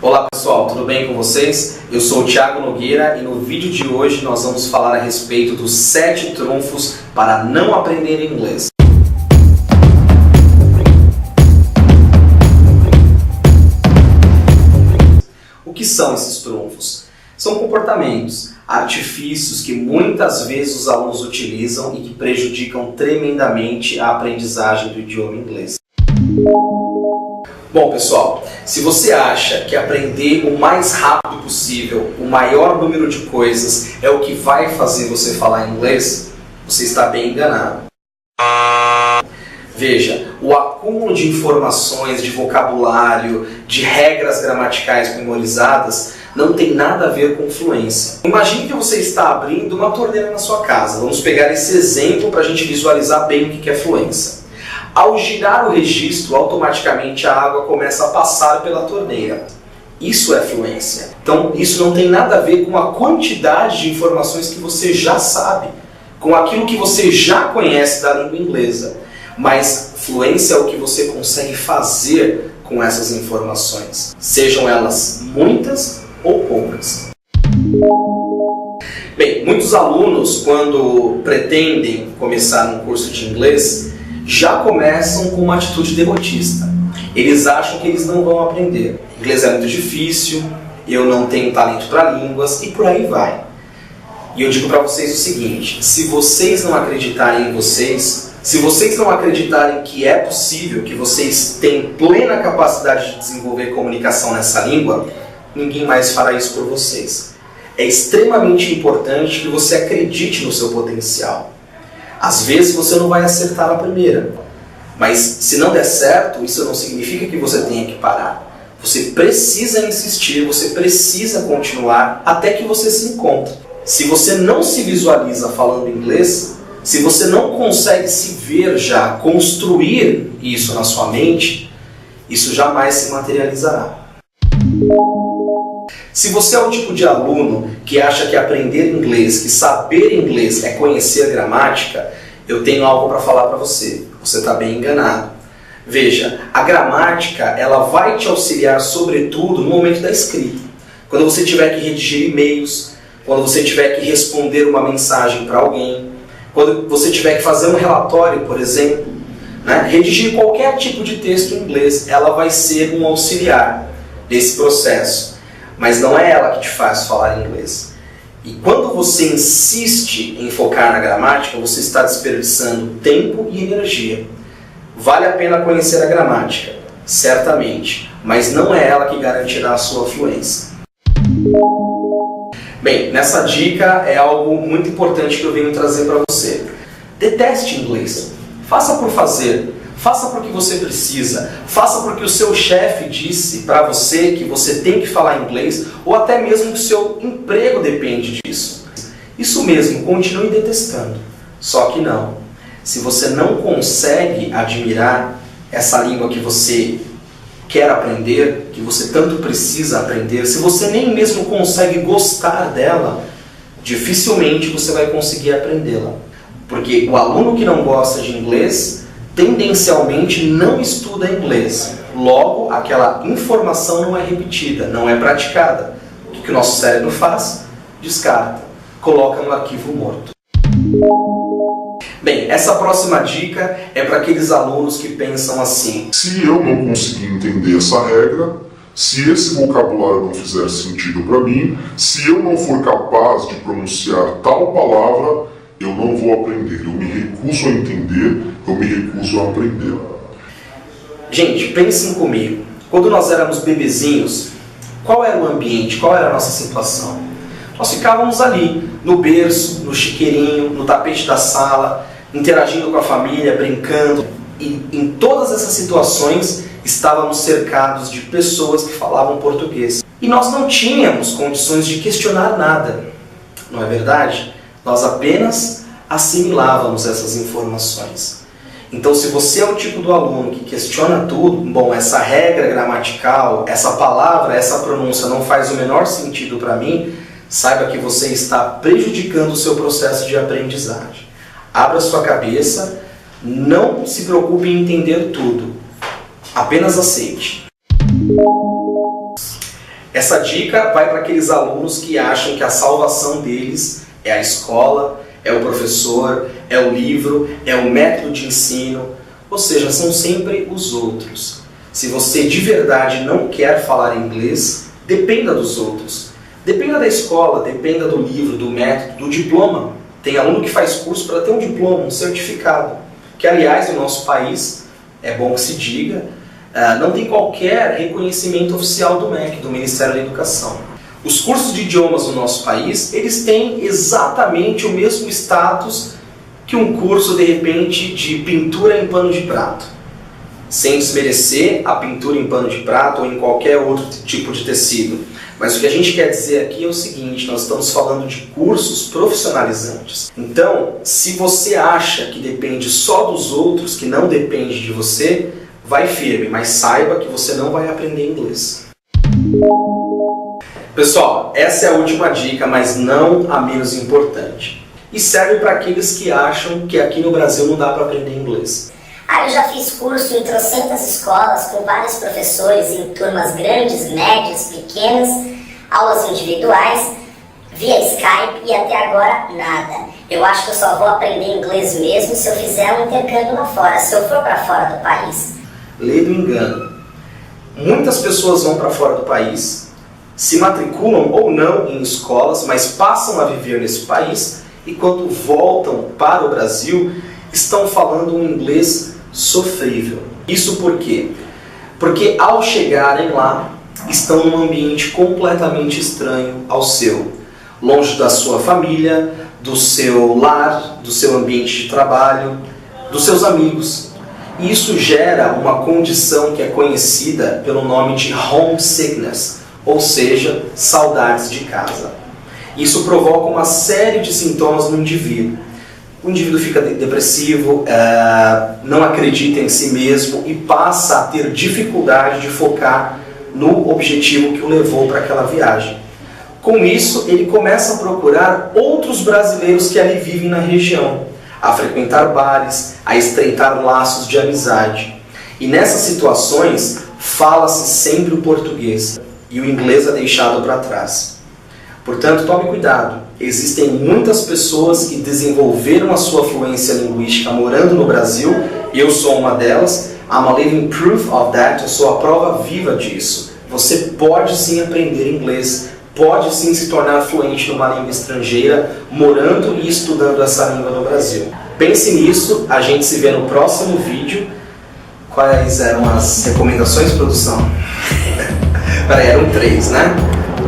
Olá pessoal, tudo bem com vocês? Eu sou o Thiago Nogueira e no vídeo de hoje nós vamos falar a respeito dos 7 trunfos para não aprender inglês. O que são esses trunfos? São comportamentos, artifícios que muitas vezes os alunos utilizam e que prejudicam tremendamente a aprendizagem do idioma inglês. Bom pessoal, se você acha que aprender o mais rápido possível, o maior número de coisas é o que vai fazer você falar inglês, você está bem enganado. Veja, o acúmulo de informações, de vocabulário, de regras gramaticais memorizadas não tem nada a ver com fluência. Imagine que você está abrindo uma torneira na sua casa. Vamos pegar esse exemplo para a gente visualizar bem o que é fluência. Ao girar o registro, automaticamente a água começa a passar pela torneira. Isso é fluência. Então, isso não tem nada a ver com a quantidade de informações que você já sabe, com aquilo que você já conhece da língua inglesa. Mas fluência é o que você consegue fazer com essas informações, sejam elas muitas ou poucas. Bem, muitos alunos, quando pretendem começar um curso de inglês, já começam com uma atitude derrotista. Eles acham que eles não vão aprender. Inglês é muito difícil, eu não tenho talento para línguas e por aí vai. E eu digo para vocês o seguinte, se vocês não acreditarem em vocês, se vocês não acreditarem que é possível, que vocês têm plena capacidade de desenvolver comunicação nessa língua, ninguém mais fará isso por vocês. É extremamente importante que você acredite no seu potencial. Às vezes você não vai acertar na primeira, mas se não der certo, isso não significa que você tenha que parar. Você precisa insistir, você precisa continuar até que você se encontre. Se você não se visualiza falando inglês, se você não consegue se ver já, construir isso na sua mente, isso jamais se materializará. Se você é o tipo de aluno que acha que aprender inglês, que saber inglês é conhecer gramática, eu tenho algo para falar para você. Você está bem enganado. Veja, a gramática ela vai te auxiliar sobretudo no momento da escrita. Quando você tiver que redigir e-mails, quando você tiver que responder uma mensagem para alguém, quando você tiver que fazer um relatório, por exemplo, né? Redigir qualquer tipo de texto em inglês, ela vai ser um auxiliar desse processo. Mas não é ela que te faz falar inglês. E quando você insiste em focar na gramática, você está desperdiçando tempo e energia. Vale a pena conhecer a gramática, certamente, mas não é ela que garantirá a sua fluência. Bem, nessa dica é algo muito importante que eu venho trazer para você. Deteste inglês. Faça por fazer. Faça porque você precisa, faça porque o seu chefe disse para você que você tem que falar inglês, ou até mesmo que o seu emprego depende disso. Isso mesmo, continue detestando. Só que não. Se você não consegue admirar essa língua que você quer aprender, que você tanto precisa aprender, se você nem mesmo consegue gostar dela, dificilmente você vai conseguir aprendê-la. Porque o aluno que não gosta de inglês tendencialmente não estuda inglês. Logo, aquela informação não é repetida, não é praticada. O que o nosso cérebro faz? Descarta, coloca no arquivo morto. Bem, essa próxima dica é para aqueles alunos que pensam assim: se eu não conseguir entender essa regra, se esse vocabulário não fizer sentido para mim, se eu não for capaz de pronunciar tal palavra, eu não vou aprender, eu me recuso a entender, eu me recuso a aprender. Gente, pensem comigo. Quando nós éramos bebezinhos, qual era o ambiente, qual era a nossa situação? Nós ficávamos ali, no berço, no chiqueirinho, no tapete da sala, interagindo com a família, brincando. E em todas essas situações, estávamos cercados de pessoas que falavam português. E nós não tínhamos condições de questionar nada, não é verdade? Nós apenas assimilávamos essas informações. Então, se você é o tipo do aluno que questiona tudo, bom, essa regra gramatical, essa palavra, essa pronúncia não faz o menor sentido para mim, saiba que você está prejudicando o seu processo de aprendizagem. Abra sua cabeça, não se preocupe em entender tudo, apenas aceite. Essa dica vai para aqueles alunos que acham que a salvação deles é a escola, é o professor, é o livro, é o método de ensino, ou seja, são sempre os outros. Se você de verdade não quer falar inglês, dependa dos outros. Dependa da escola, dependa do livro, do método, do diploma. Tem aluno que faz curso para ter um diploma, um certificado, que aliás no nosso país, é bom que se diga, não tem qualquer reconhecimento oficial do MEC, do Ministério da Educação. Os cursos de idiomas no nosso país, eles têm exatamente o mesmo status que um curso, de repente, de pintura em pano de prato. Sem desmerecer a pintura em pano de prato ou em qualquer outro tipo de tecido. Mas o que a gente quer dizer aqui é o seguinte, nós estamos falando de cursos profissionalizantes. Então, se você acha que depende só dos outros, que não depende de você, vai firme, mas saiba que você não vai aprender inglês. Pessoal, essa é a última dica, mas não a menos importante. E serve para aqueles que acham que aqui no Brasil não dá para aprender inglês. Eu já fiz curso em trocentas escolas, com vários professores, em turmas grandes, médias, pequenas, aulas individuais, via Skype e até agora nada. Eu acho que eu só vou aprender inglês mesmo se eu fizer um intercâmbio lá fora, se eu for para fora do país. Lei do engano. Muitas pessoas vão para fora do país, se matriculam ou não em escolas, mas passam a viver nesse país e quando voltam para o Brasil, estão falando um inglês sofrível. Isso por quê? Porque ao chegarem lá, estão num ambiente completamente estranho ao seu. Longe da sua família, do seu lar, do seu ambiente de trabalho, dos seus amigos. E isso gera uma condição que é conhecida pelo nome de homesickness, ou seja, saudades de casa. Isso provoca uma série de sintomas no indivíduo. O indivíduo fica depressivo, não acredita em si mesmo e passa a ter dificuldade de focar no objetivo que o levou para aquela viagem. Com isso, ele começa a procurar outros brasileiros que ali vivem na região, a frequentar bares, a estreitar laços de amizade. E nessas situações, fala-se sempre o português e o inglês é deixado para trás. Portanto, tome cuidado. Existem muitas pessoas que desenvolveram a sua fluência linguística morando no Brasil, e eu sou uma delas. I'm a living proof of that, eu sou a prova viva disso. Você pode sim aprender inglês, pode sim se tornar fluente numa língua estrangeira, morando e estudando essa língua no Brasil. Pense nisso, a gente se vê no próximo vídeo. Quais eram as recomendações, produção? Peraí, eram 3, né?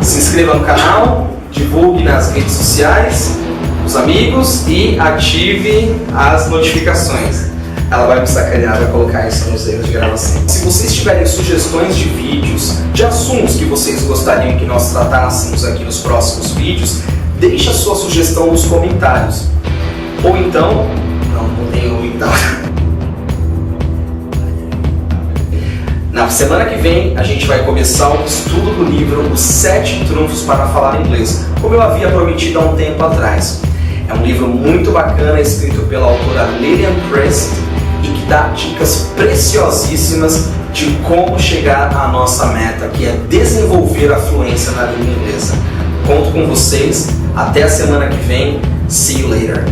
Se inscreva no canal, divulgue nas redes sociais, os amigos e ative as notificações. Ela vai me sacanear, vai colocar isso nos erros de gravação. Se vocês tiverem sugestões de vídeos, de assuntos que vocês gostariam que nós tratássemos aqui nos próximos vídeos, deixe a sua sugestão nos comentários. Ou então, não tem ou então. Na semana que vem, a gente vai começar o estudo do livro Os 7 Trunfos para Falar Inglês, como eu havia prometido há um tempo atrás. É um livro muito bacana, escrito pela autora Lillian Prest, e que dá dicas preciosíssimas de como chegar à nossa meta, que é desenvolver a fluência na língua inglesa. Conto com vocês, até a semana que vem, see you later!